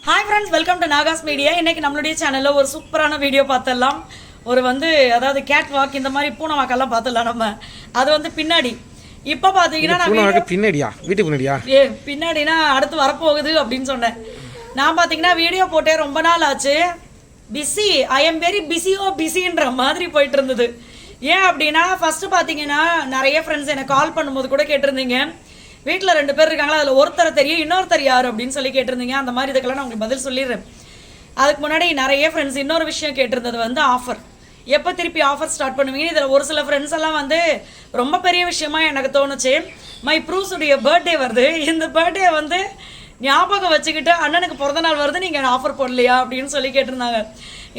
Hi friends, welcome to Nahash media. இன்றைக்கி நம்மளுடைய சேனலில் ஒரு சூப்பரான வீடியோ பார்த்துடலாம். ஒரு அதாவது கேட் வாக் இந்த மாதிரி பூனை வாக்கெல்லாம் பார்த்துடலாம். நம்ம அது பின்னாடி இப்போ பார்த்தீங்கன்னா பின்னாடியா வீட்டு பின்னாடியா பின்னாடினா அடுத்து வரப்போகுது அப்படின்னு சொன்னேன். நான் பார்த்தீங்கன்னா வீடியோ போட்டே ரொம்ப நாள் ஆச்சு. பிஸி, ஐ எம் வெரி பிஸின்ற மாதிரி போயிட்டு இருந்தது. ஏன் அப்படின்னா ஃபஸ்ட்டு பார்த்தீங்கன்னா நிறைய ஃப்ரெண்ட்ஸ் எனக்கு கால் பண்ணும்போது கூட கேட்டிருந்தீங்க, வீட்டில் 2 பேர் இருக்காங்களா, அதில் ஒருத்தரை தெரியும் இன்னொருத்தர் யார் அப்படின்னு சொல்லி கேட்டிருந்தீங்க. அந்த மாதிரி இதுக்கெல்லாம் நான் உங்களுக்கு பதில் சொல்லிடுறேன். அதுக்கு முன்னாடி நிறைய ஃப்ரெண்ட்ஸ் இன்னொரு விஷயம் கேட்டிருந்தது ஆஃபர். எப்போ திருப்பி ஆஃபர் ஸ்டார்ட் பண்ணுவீங்க? இதில் ஒரு சில ஃப்ரெண்ட்ஸ் எல்லாம் ரொம்ப பெரிய விஷயமா எனக்கு தோணுச்சு. மை ப்ரூஸுடைய பர்த்டே வருது. இந்த பர்த்டே ஞாபகம் வச்சுக்கிட்டு அண்ணனுக்கு பிறந்த நாள் வருது, நீங்கள் ஆஃபர் போடலையா அப்படின்னு சொல்லி கேட்டிருந்தாங்க.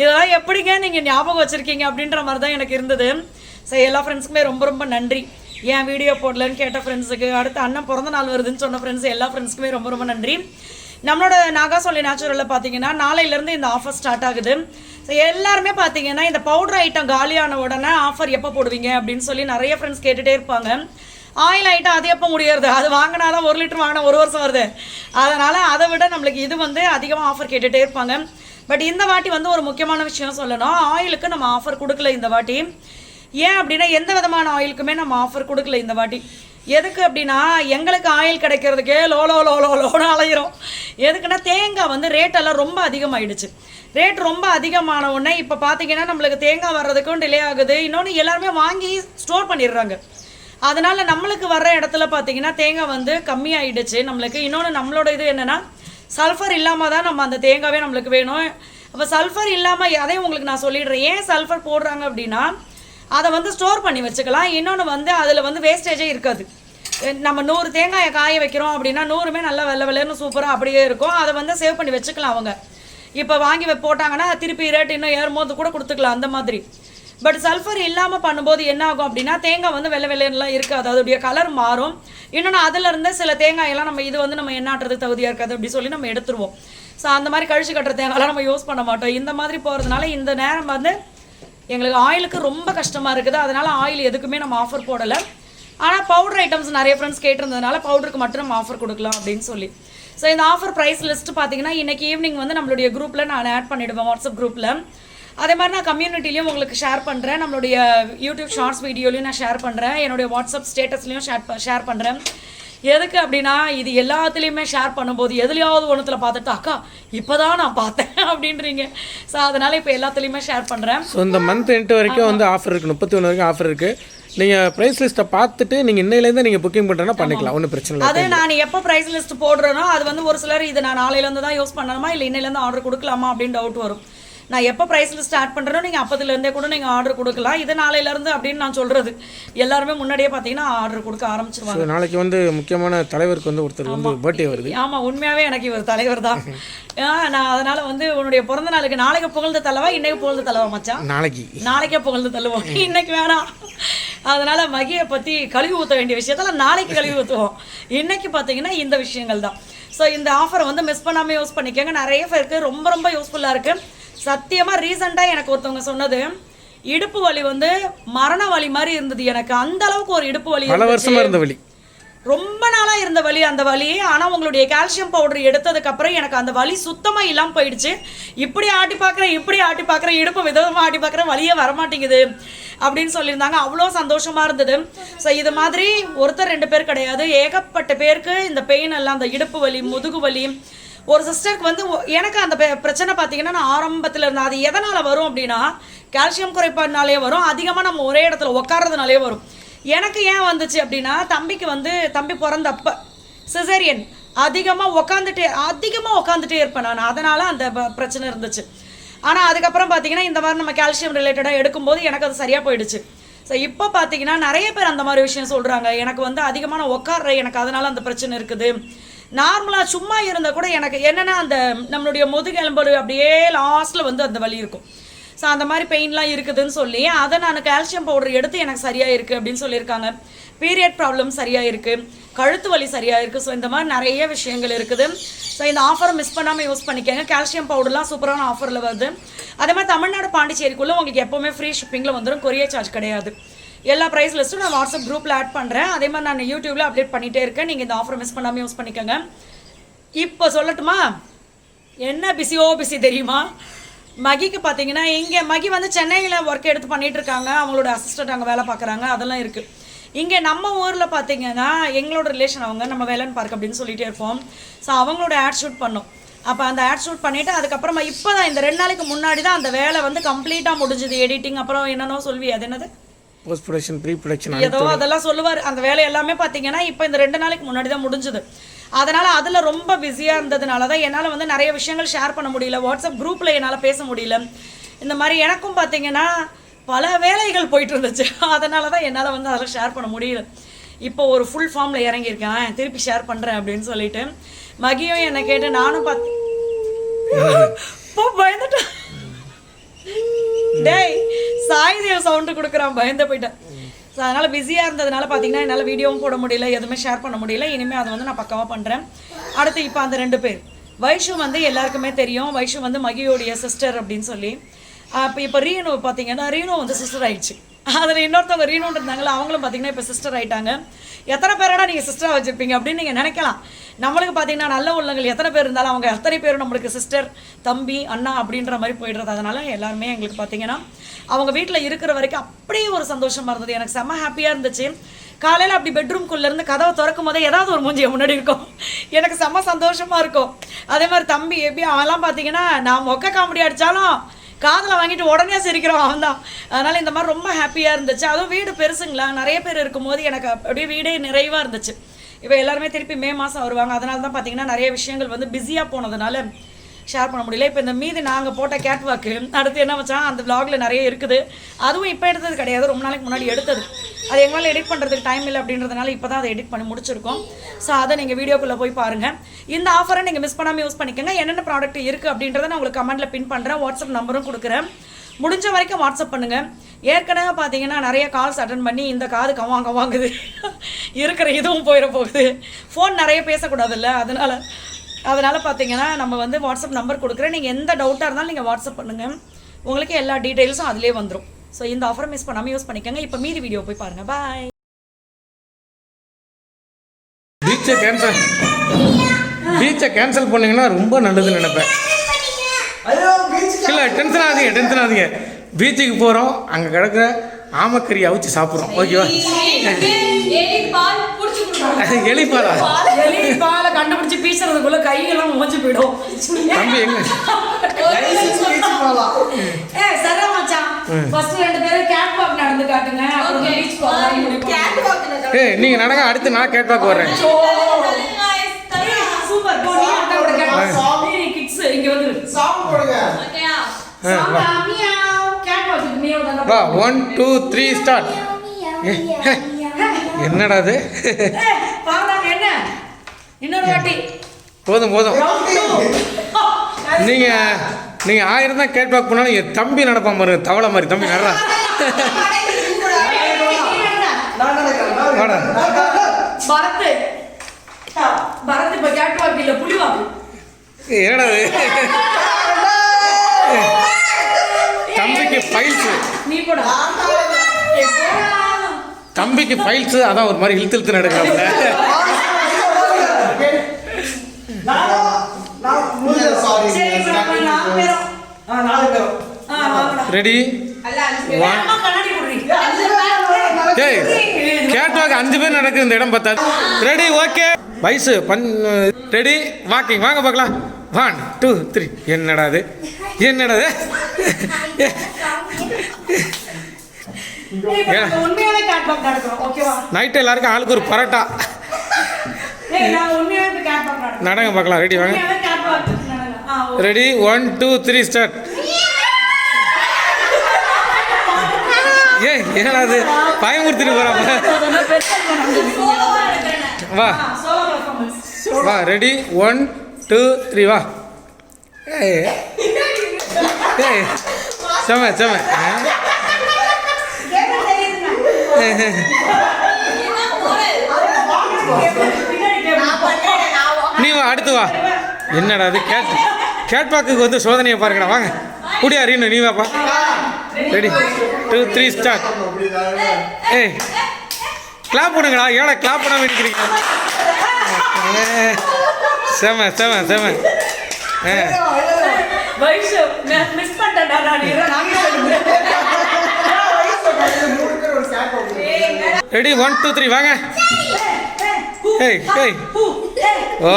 இதெல்லாம் எப்படிங்க நீங்கள் ஞாபகம் வச்சுருக்கீங்க அப்படின்ற மாதிரி தான் எனக்கு இருந்தது. சரி, எல்லா ஃப்ரெண்ட்ஸுக்குமே ரொம்ப ரொம்ப நன்றி. ஏன் வீடியோ போடலன்னு கேட்ட ஃப்ரெண்ட்ஸுக்கு, அடுத்து அண்ணன் பிறந்த நாள் வருதுன்னு சொன்ன ஃப்ரெண்ட்ஸ் எல்லா ஃப்ரெண்ட்ஸுக்குமே ரொம்ப ரொம்ப நன்றி. நம்மளோட நாகாஸ் ஒன்லி நேச்சுரலில் பார்த்தீங்கன்னா நாளையிலேருந்து இந்த ஆஃபர் ஸ்டார்ட் ஆகுது. ஸோ எல்லாருமே பார்த்தீங்கன்னா இந்த பவுடர் ஐட்டம் காலியான உடனே ஆஃபர் எப்போ போடுவீங்க அப்படின்னு சொல்லி நிறைய ஃப்ரெண்ட்ஸ் கேட்டுகிட்டே இருப்பாங்க. ஆயில் ஐட்டம் அது எப்போ முடியறது? அது வாங்கினாதான் 1 லிட்டர் வாங்கினா 1 வருஷம் வருது. அதனால் அதை விட நம்மளுக்கு இது அதிகமாக ஆஃபர் கேட்டுகிட்டே இருப்பாங்க. பட் இந்த வாட்டி ஒரு முக்கியமான விஷயம் சொல்லணும். ஆயிலுக்கு நம்ம ஆஃபர் கொடுக்கல இந்த வாட்டி. ஏன் அப்படின்னா எந்த விதமான ஆயிலுக்குமே நம்ம ஆஃபர் கொடுக்கல இந்த வாட்டி. எதுக்கு அப்படின்னா எங்களுக்கு ஆயில் கிடைக்கிறதுக்கே லோன்னு அலையிறோம். எதுக்குன்னா தேங்காய் ரேட்டெல்லாம் ரொம்ப அதிகமாகிடுச்சு. ரேட் ரொம்ப அதிகமான உடனே இப்போ பார்த்தீங்கன்னா நம்மளுக்கு தேங்காய் வர்றதுக்கும் டிலே ஆகுது. இன்னொன்று எல்லாருமே வாங்கி ஸ்டோர் பண்ணிடுறாங்க. அதனால் நம்மளுக்கு வர்ற இடத்துல பார்த்தீங்கன்னா தேங்காய் கம்மியாகிடுச்சு நம்மளுக்கு. இன்னொன்று நம்மளோட இது என்னென்னா சல்ஃபர் இல்லாமல் தான் நம்ம அந்த தேங்காவே நம்மளுக்கு வேணும். அப்போ சல்ஃபர் இல்லாமல் அதையும் உங்களுக்கு நான் சொல்லிடுறேன். ஏன் சல்ஃபர் போடுறாங்க அப்படின்னா அதை ஸ்டோர் பண்ணி வச்சுக்கலாம். இன்னொன்று அதில் வேஸ்டேஜே இருக்காது. நம்ம 100 தேங்காயை காய வைக்கிறோம் அப்படின்னா 100மே நல்லா வெள்ளைன்னு சூப்பராக அப்படியே இருக்கும். அதை சேவ் பண்ணி வச்சுக்கலாம். அவங்க இப்போ வாங்கி போட்டாங்கன்னா திருப்பி ரேட் இன்னும் ஏறும்போது கூட கொடுத்துக்கலாம் அந்த மாதிரி. பட் சல்ஃபர் இல்லாமல் பண்ணும்போது என்ன ஆகும் அப்படின்னா தேங்காய் வெள்ளைலாம் இருக்காது, அதோடைய கலர் மாறும். இன்னொன்று அதிலிருந்து சில தேங்காயெல்லாம் நம்ம இது நம்ம எண்ணாட்டுறதுக்கு தகுதியாக இருக்காது அப்படி சொல்லி நம்ம எடுத்துருவோம். ஸோ அந்த மாதிரி கழிச்சு கட்டுற தேங்காயெல்லாம் நம்ம யூஸ் பண்ண மாட்டோம். இந்த மாதிரி போகிறதுனால இந்த நேரம் எங்களுக்கு ஆயிலுக்கு ரொம்ப கஷ்டமாக இருக்குது. அதனால் ஆயில் எதுக்குமே நம்ம ஆஃபர் போடலை. ஆனால் பவுடர் ஐட்டம்ஸ் நிறைய ஃப்ரெண்ட்ஸ் கேட்டிருந்ததுனால பவுடருக்கு மட்டும் நம்ம ஆஃபர் கொடுக்கலாம் அப்படின்னு சொல்லி. ஸோ இந்த ஆஃபர் ப்ரைஸ் லிஸ்ட்டு பார்த்தீங்கன்னா இன்றைக்கி ஈவினிங் நம்மளுடைய குரூப்பில் நான் ஆட் பண்ணிவிடுவேன், வாட்ஸ்அப் குரூப்பில். அதே மாதிரி நான் கம்யூனிட்டிலையும் உங்களுக்கு ஷேர் பண்ணுறேன். நம்மளுடைய யூடியூப் ஷார்ட்ஸ் வீடியோலையும் நான் ஷேர் பண்ணுறேன். என்னுடைய வாட்ஸ்அப் ஸ்டேட்டஸ்லையும் ஷேர் பண்ணுறேன். எதுக்கு அப்படின்னா இது எல்லாத்துலேயுமே ஷேர் பண்ணும்போது எதுலையாவது ஒன்றுத்தில் பார்த்துட்டு அக்கா இப்போ தான் நான் பார்த்தேன் அப்படின்றீங்க. ஸோ அதனால் இப்போ எல்லாத்துலேயுமே ஷேர் பண்ணுறேன். ஸோ இந்த மந்த் எண்ட் வரைக்கும் ஆஃபர் இருக்குது, 31 வரைக்கும் ஆஃபர் இருக்குது. நீங்கள் ப்ரைஸ் லிஸ்ட்டை பார்த்துட்டு நீங்கள் இன்னையிலேருந்து நீங்கள் புக்கிங் பண்ணுறேன்னா பண்ணிக்கலாம், ஒன்றும் பிரச்சனை இல்லை. அது நான் எப்போ ப்ரைஸ் லிஸ்ட் போடுறேனோ அது ஒரு சிலர் இது நான் நாளையிலேருந்து தான் யூஸ் பண்ணணுமா இல்லை இன்னையிலேருந்து ஆர்டர் கொடுக்கலாமா அப்படின்னு டவுட் வரும். நான் எப்போ ப்ரைஸ் லிஸ்ட் ஸ்டார்ட் பண்ணுறேனோ நீங்கள் அப்போதுலேருந்தே கூட நீங்கள் ஆர்டர் கொடுக்கலாம். இது நாளையிலேருந்து அப்படின்னு நான் சொல்கிறது. எல்லாருமே முன்னாடியே பார்த்தீங்கன்னா ஆர்டர் கொடுக்க ஆரம்பிச்சிருவாங்க. நாளைக்கு முக்கியமான தலைவருக்கு ஒருத்தர் பர்த்டே வருது. ஆமாம், உண்மையாகவே எனக்கு இவர் தலைவர் தான். நான் அதனால் உன்னுடைய பிறந்த நாளுக்கு நாளைக்கு புகழ்ந்து தள்ளவா இன்னைக்கு புகழ்ந்து தள்ளவா மச்சான்? நாளைக்கே புகழ்ந்து தள்ளுவோம், இன்னைக்கு வேணாம். அதனால் மகியை பற்றி கழுவி ஊற்ற வேண்டிய விஷயத்தில் நாளைக்கு கழுவி ஊற்றுவோம். இன்றைக்கி பார்த்தீங்கன்னா இந்த விஷயங்கள் தான். ஸோ இந்த ஆஃபரை மிஸ் பண்ணாமல் யூஸ் பண்ணிக்கோங்க. நிறைய பேருக்கு ரொம்ப ரொம்ப யூஸ்ஃபுல்லாக இருக்குது. சத்தியமாக ரீசெண்டாக எனக்கு ஒருத்தவங்க சொன்னது, இடுப்பு வலி மரண வலி மாதிரி இருந்தது. எனக்கு அந்த அளவுக்கு ஒரு இடுப்பு வலி, பல வருஷமா இருந்த வலி, ரொம்ப நாளாக இருந்த வலி அந்த வலி. ஆனால் உங்களுடைய கால்சியம் பவுடர் எடுத்ததுக்கப்புறம் எனக்கு அந்த வலி சுத்தமாக இல்லாமல் போயிடுச்சு. இப்படி ஆட்டி பார்க்குறேன் இடுப்பு விதமாக ஆட்டி பார்க்குறேன், வலியே வரமாட்டேங்குது அப்படின்னு சொல்லியிருந்தாங்க. அவ்வளோ சந்தோஷமாக இருந்தது. ஸோ இது மாதிரி ஒருத்தர் 2 பேர் கிடையாது, ஏகப்பட்ட பேருக்கு இந்த பெயின் எல்லாம், அந்த இடுப்பு வலி, முதுகு வலி. ஒரு சிஸ்டருக்கு எனக்கு அந்த பிரச்சனை பார்த்தீங்கன்னா நான் ஆரம்பத்தில் இருந்தேன். அது எதனால் வரும் அப்படின்னா கால்சியம் குறைபாடுனாலே வரும், அதிகமாக நம்ம ஒரே இடத்துல உட்கார்றதுனாலே வரும். எனக்கு ஏன் வந்துச்சு அப்படின்னா தம்பிக்கு தம்பி பிறந்தப்ப சிசேரியன் அதிகமாக உட்காந்துட்டே இருப்பேன் நான். அதனால் அந்த பிரச்சனை இருந்துச்சு. ஆனால் அதுக்கப்புறம் பார்த்தீங்கன்னா இந்த மாதிரி நம்ம கால்சியம் ரிலேட்டடாக எடுக்கும்போது எனக்கு அது சரியாக போயிடுச்சு. ஸோ இப்போ பார்த்தீங்கன்னா நிறைய பேர் அந்த மாதிரி விஷயம் சொல்கிறாங்க. எனக்கு அதிகமான உட்கார்ற எனக்கு அதனால் அந்த பிரச்சனை இருக்குது. நார்மலாக சும்மா இருந்தால் கூட எனக்கு என்னென்னா அந்த நம்மளுடைய முதுகெலும்பு அப்படியே லாஸ்ட்டில் அந்த வலி இருக்கும். ஸோ அந்த மாதிரி பெயின்லாம் இருக்குதுன்னு சொல்லி அதை நான் கால்சியம் பவுடர் எடுத்து எனக்கு சரியாக இருக்குது அப்படின்னு சொல்லியிருக்காங்க. பீரியட் ப்ராப்ளம் சரியாக இருக்குது, கழுத்து வலி சரியாக இருக்குது. ஸோ இந்த மாதிரி நிறைய விஷயங்கள் இருக்குது. ஸோ இந்த ஆஃபரை மிஸ் பண்ணாமல் யூஸ் பண்ணிக்கோங்க. கால்சியம் பவுடர்லாம் சூப்பரான ஆஃபரில் வருது. அதே மாதிரி தமிழ்நாடு பாண்டிச்சேரிக்குள்ளே உங்களுக்கு எப்போவுமே ஃப்ரீ ஷிப்பிங்கில் வந்துடும், கொரியர் சார்ஜ் கிடையாது. எல்லா ப்ரைஸ் லிஸ்ட்டும் நான் வாட்ஸ்அப் குரூப்பில் ஆட் பண்ணுறேன். அதே மாதிரி நான் யூடியூப்பில் அப்டேட் பண்ணிகிட்டே இருக்கேன். நீங்கள் இந்த ஆஃபரை மிஸ் பண்ணாமல் யூஸ் பண்ணிக்கோங்க. இப்போ சொல்லட்டுமா? என்ன பிஸி தெரியுமா? மகிக்கு பார்த்தீங்கன்னா இங்கே மகி வந்து சென்னையில் ஒர்க் எடுத்து பண்ணிகிட்டு இருக்காங்க. அவங்களோட அசிஸ்டண்ட் அங்கே வேலை பார்க்குறாங்க, அதெல்லாம் இருக்குது. இங்கே நம்ம ஊரில் பார்த்தீங்கன்னா எங்களோட ரிலேஷன் அவங்க, நம்ம வேலைன்னு பார்க்க அப்படின்னு சொல்லிகிட்டே இருப்போம். ஸோ அவங்களோட ஆட் ஷூட் பண்ணோம். அப்போ அந்த ஆட் ஷூட் பண்ணிவிட்டு அதுக்கப்புறமா இப்போ தான் இந்த 2 நாளைக்கு முன்னாடி தான் அந்த வேலை வந்து கம்ப்ளீட்டாக முடிஞ்சுது. எடிட்டிங் அப்புறம் என்னென்னோ சொல்வி, அது என்னது போஸ்ட் ப்ரொடக்ஷன், ப்ரீ ப்ரொடக்ஷன், ஏதோ அதெல்லாம் சொல்லுவார். அந்த வேலை எல்லாமே பார்த்தீங்கன்னா இப்போ இந்த 2 நாளைக்கு முன்னாடி தான் முடிஞ்சுது. அதனால் அதில் ரொம்ப பிஸியாக இருந்ததுனால தான் என்னால் வந்து நிறைய விஷயங்கள் ஷேர் பண்ண முடியல. வாட்ஸ்அப் குரூப்பில் என்னால் பேச முடியல. இந்த மாதிரி எனக்கும் பார்த்தீங்கன்னா பல வேலைகள் போயிட்டு இருந்துச்சு. அதனால தான் என்னால் வந்து அதில் ஷேர் பண்ண முடியல. இப்போ ஒரு ஃபுல் ஃபார்மில் இறங்கியிருக்கேன், திருப்பி ஷேர் பண்ணுறேன் அப்படின்னு சொல்லிட்டு. மகியும் என்னை கேட்டு நானும் பயந்துட்டேன். டேய் சாய்தேவ் சவுண்டு கொடுக்குறான், பயந்து போயிட்டேன். ஸோ அதனால் பிஸியாக இருந்ததுனால பார்த்தீங்கன்னா என்னால் வீடியோவும் போட முடியல, எதுவுமே ஷேர் பண்ண முடியல. இனிமேல் அதை வந்து நான் பக்காவாக பண்ணுறேன். அடுத்து இப்போ அந்த 2 பேர், வைஷு வந்து எல்லாருக்குமே தெரியும். வைஷு வந்து மகியோடைய சிஸ்டர் அப்படின்னு சொல்லி. இப்போ ரீனு பார்த்தீங்கன்னா ரீனு வந்து சிஸ்டர் ஆயிடுச்சு. அதில் இன்னொருத்தவங்க ரீனுன்னு இருந்தாங்களா, அவங்களும் பார்த்தீங்கன்னா இப்போ சிஸ்டர் ஆகிட்டாங்க. எத்தனை பேரடா நீங்கள் சிஸ்டராக வச்சுருப்பீங்க அப்படின்னு நீங்கள் நினைக்கலாம். நம்மளுக்கு பார்த்தீங்கன்னா நல்ல உள்ளங்கள் எத்தனை பேர் இருந்தாலும் அவங்க அத்தனை பேரும் நம்மளுக்கு சிஸ்டர், தம்பி, அண்ணா அப்படின்ற மாதிரி போய்டுறது. அதனால் எல்லாருமே எங்களுக்கு பார்த்தீங்கன்னா அவங்க வீட்டில் இருக்கிற வரைக்கும் அப்படியே ஒரு சந்தோஷமாக இருந்தது. எனக்கு செம்ம ஹாப்பியாக இருந்துச்சு. காலையில் அப்படி பெட்ரூம்குள்ளேருந்து கதவை திறக்கும் போதே ஏதாவது ஒரு மூஞ்சியை முன்னாடி இருக்கும், எனக்கு செம்ம சந்தோஷமாக இருக்கும். அதே மாதிரி தம்பி எப்படி அவெல்லாம் பார்த்தீங்கன்னா நான் மொக்க காமெடி அடித்தாலும் காதில் வாங்கிட்டு உடனே சிரிக்கிறோம் அவன் தான். அதனால் இந்த மாதிரி ரொம்ப ஹாப்பியாக இருந்துச்சு. அதுவும் வீடு பெருசுங்களா, நிறைய பேர் இருக்கும்போது எனக்கு அப்படியே வீடே நிறைவாக இருந்துச்சு. இப்போ எல்லாருமே திருப்பி மே மாதம் வருவாங்க. அதனால தான் பார்த்தீங்கன்னா நிறைய விஷயங்கள் வந்து பிஸியாக போனதுனால ஷேர் பண்ண முடியல. இப்போ இந்த மீதி நாங்கள் போட்ட கேட் வாக்கு அடுத்து என்ன வச்சான் அந்த vlogல நிறைய இருக்குது. அதுவும் இப்போ எடுத்தது கிடையாது, ரொம்ப நாளைக்கு முன்னாடி எடுத்தது. அது எங்களால் எடிட் பண்ணுறதுக்கு டைம் இல்லை அப்படின்றதுனால இப்போ தான் அதை எடிட் பண்ணி முடிச்சிருக்கோம். ஸோ அதை நீங்கள் வீடியோக்குள்ளே போய் பாருங்கள். இந்த ஆஃபரை நீங்கள் மிஸ் பண்ணாமல் யூஸ் பண்ணிக்கோங்க. என்னென்ன ப்ராடக்ட் இருக்குது அப்படின்றத நான் உங்களுக்கு கமெண்ட்டில் பின் பண்ணுறேன். வாட்ஸ்அப் நம்பரும் கொடுக்குறேன். முடிஞ்ச வரைக்கும் வாட்ஸ்அப் பண்ணுங்கள். ஏற்கனவே பார்த்தீங்கன்னா நிறைய கால்ஸ் அட்டன் பண்ணி இந்த காது கவாங்குது இருக்கிற இதுவும் போயிட போகுது. ஃபோன் நிறைய பேசக்கூடாதுல்ல, அதனால் பார்த்தீங்கன்னா நம்ம வந்து வாட்ஸ்அப் நம்பர் கொடுக்குறேன். நீங்கள் எந்த டவுட்டாக இருந்தாலும் நீங்கள் வாட்ஸ்அப் பண்ணுங்கள், உங்களுக்கு எல்லா டீட்டெயில்ஸும் அதிலே வந்துடும். ஸோ இந்த ஆஃபரை மிஸ் பண்ணாமல் யூஸ் பண்ணிக்கோங்க. இப்போ மீதி வீடியோ போய் பாருங்கள். பாய். பீச்சை கேன்சல் பண்ணிங்கன்னா ரொம்ப நல்லதுன்னு நினைப்பேன். இல்லை டென்ஷன் ஆகுதுங்க. பீச்சுக்கு போகிறோம், அங்கே கிடக்கிற ஆமக்கறி அவிச்சு சாப்பிட்றோம். ஓகேவா? எலிபாலை கண்டுபிடிச்சு பீசுறதுக்குள்ள கையெல்லாம் மூஞ்சி போயிடும். தம்பி எங்க சரா மச்சான், ஃபர்ஸ்ட் 2 பேரும் கேட் வாக் நடந்து காட்டுங்க, அப்புறம் பீச் போலாம். கேட் வாக் நீங்க நடங்க, அடுத்து நான் கேட் வாக் வர்றேன். சூப்பர். போனி அட்டாவோட கேட் வாக் சாமி கிட்ஸ் இங்க வந்து சாங் போடுங்க. ஓகேயா? சாமி மியாவ் கேட் வாக் மியாவ் தான. வா 1 2 3 ஸ்டார்ட். என்னடா அது? பாருங்க என்ன இன்னொரு வாட்டி. போதும் நீங்க 1000 தான் கேட் வாக் பண்ணாலும் என் தம்பி நடப்பான் பாருங்க, தவளை மாதிரி. தம்பி நடறா. பரத் இப்ப கேட் வாக் இல்ல புலி வாக். என்னடா தம்பிக்கு ஃபைல்ஸ், நீ போடா. தம்பிக்கு ஃபைல்ஸ் அதான் ஒரு மாதிரி இழுத்து நடக்கிறாங்க. ரெடி? ஏய் கேட் வாக் 5 பேர் நடக்குது, இந்த இடம் பார்த்தாது. ரெடி? ஓகே. வயசு ரெடி? வாக்கிங் வாங்க பார்க்கலாம். 1 2 3. என்னடா அது? நைட்டு எல்லாருக்கும் ஆளுக்கு ஒரு பரோட்டா நடங்க பார்க்கலாம். ரெடி? வாங்க. ரெடி? 1 2 3 ஸ்டார்ட். என்னடா அது? பயமுறுத்திட்டு போறாங்க. வா. ரெடி? 1 2 3 வா. செம நீ வா, அடுத்து வா. என்னடா அது? கேட் வாக்குக்கு வந்து சோதனையை பாருங்கடா. வாங்க கூடியா ரீனு, நீ வாப்பா. Ready 2 3 start. கிளாப் பண்ணுங்கடா. ஏடா கிளாப் பண்ணாம நிற்கிறீங்க? செம வைஷு மிஸ் பண்ணிட்டேன்டா நான். ரெடி 1 2 3 வாங்க. ஏய் ஏய்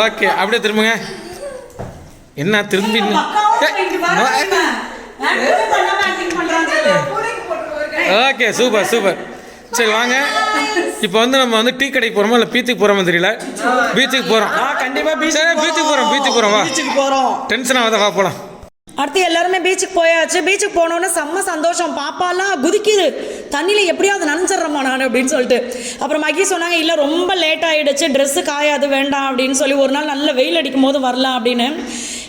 ஓகே அப்படியே திரும்புங்க. என்ன திரும்பி ஓகே சூப்பர் சூப்பர். சரி வாங்க. இப்போ வந்து நம்ம வந்து டீ கடைக்கு போகிறோமா இல்லை பீச்சுக்கு போகிறோமா தெரியல. பீச்சுக்கு போகிறோம். கண்டிப்பா பீச்சுக்கு போகிறோம் வா. டென்ஷன் ஆகாத வா போகலாம். அடுத்து எல்லாருமே பீச்சுக்கு போயாச்சு. பீச்சுக்கு போனோன்னு செம்ம சந்தோஷம். பாப்பாலாம் குதிக்குது தண்ணியில் எப்படியாவது நனைஞ்சிட்றோமா நான் அப்படின்னு சொல்லிட்டு. அப்புறம் மகி சொன்னாங்க இல்லை ரொம்ப லேட் ஆகிடுச்சு, ட்ரெஸ்ஸு காயாது வேண்டாம் அப்படின்னு சொல்லி ஒரு நாள் நல்ல வெயில் அடிக்கும் போது வரலாம் அப்படின்னு.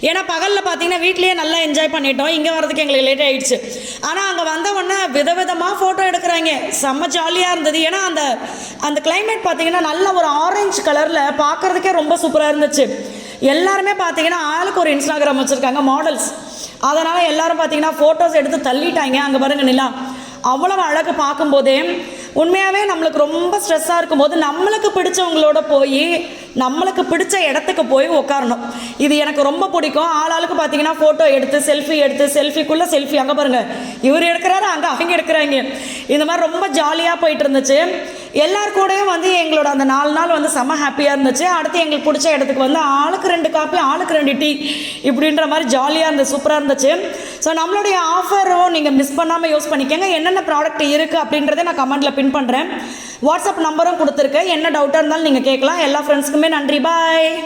ஏன்னா பகலில் பார்த்தீங்கன்னா வீட்லேயே நல்லா என்ஜாய் பண்ணிட்டோம். இங்கே வரதுக்கு எங்களுக்கு லேட் ஆகிடுச்சு. ஆனால் அங்கே வந்த உடனே விதவிதமாக ஃபோட்டோ எடுக்கிறாங்க. செம்ம ஜாலியாக இருந்தது. ஏன்னா அந்த அந்த கிளைமேட் பார்த்தீங்கன்னா நல்ல ஒரு ஆரஞ்சு கலரில் பார்க்குறதுக்கே ரொம்ப சூப்பராக இருந்துச்சு. எல்லாருமே பார்த்தீங்கன்னா ஆளுக்கு ஒரு இன்ஸ்டாகிராம் வச்சுருக்காங்க மாடல்ஸ். அதனால் எல்லோரும் பார்த்தீங்கன்னா ஃபோட்டோஸ் எடுத்து தள்ளிட்டாங்க. அங்கே பாருங்க நிலா அவ்வளவு அழகு பார்க்கும்போதே உண்மையாகவே நம்மளுக்கு ரொம்ப ஸ்ட்ரெஸ்ஸாக இருக்கும்போது நம்மளுக்கு பிடிச்சவங்களோட போய் நம்மளுக்கு பிடிச்ச இடத்துக்கு போய் உட்காரணும். இது எனக்கு ரொம்ப பிடிக்கும். ஆளாளுக்கு பார்த்தீங்கன்னா ஃபோட்டோ எடுத்து செல்ஃபிக்குள்ளே செல்ஃபி. அங்கே பாருங்கள் இவர் எடுக்கிறாரு, அங்கே அவங்க எடுக்கிறாங்க. இந்த மாதிரி ரொம்ப ஜாலியாக போயிட்டு இருந்துச்சு. எல்லார் கூடயும் வந்து எங்களோட அந்த 4 நாள் வந்து செம்ம ஹாப்பியாக இருந்துச்சு. அடுத்து எங்களுக்கு பிடிச்ச இடத்துக்கு வந்து ஆளுக்கு 2 காப்பி ஆளுக்கு 2 டீ இப்படின்ற மாதிரி ஜாலியாக இருந்தது, சூப்பராக இருந்துச்சு. ஸோ நம்மளுடைய ஆஃபரும் நீங்கள் மிஸ் பண்ணாமல் யூஸ் பண்ணிக்கோங்க. என்னென்ன ப்ராடக்ட் இருக்குது அப்படின்றத நான் கமெண்ட்டில் பின் பண்ணுறேன். வாட்ஸ்அப் நம்பரும் கொடுத்துருக்கேன். என்ன டவுட்டாக இருந்தாலும் நீங்கள் கேட்கலாம். எல்லா ஃப்ரெண்ட்ஸுக்குமே நன்றி. பாய்.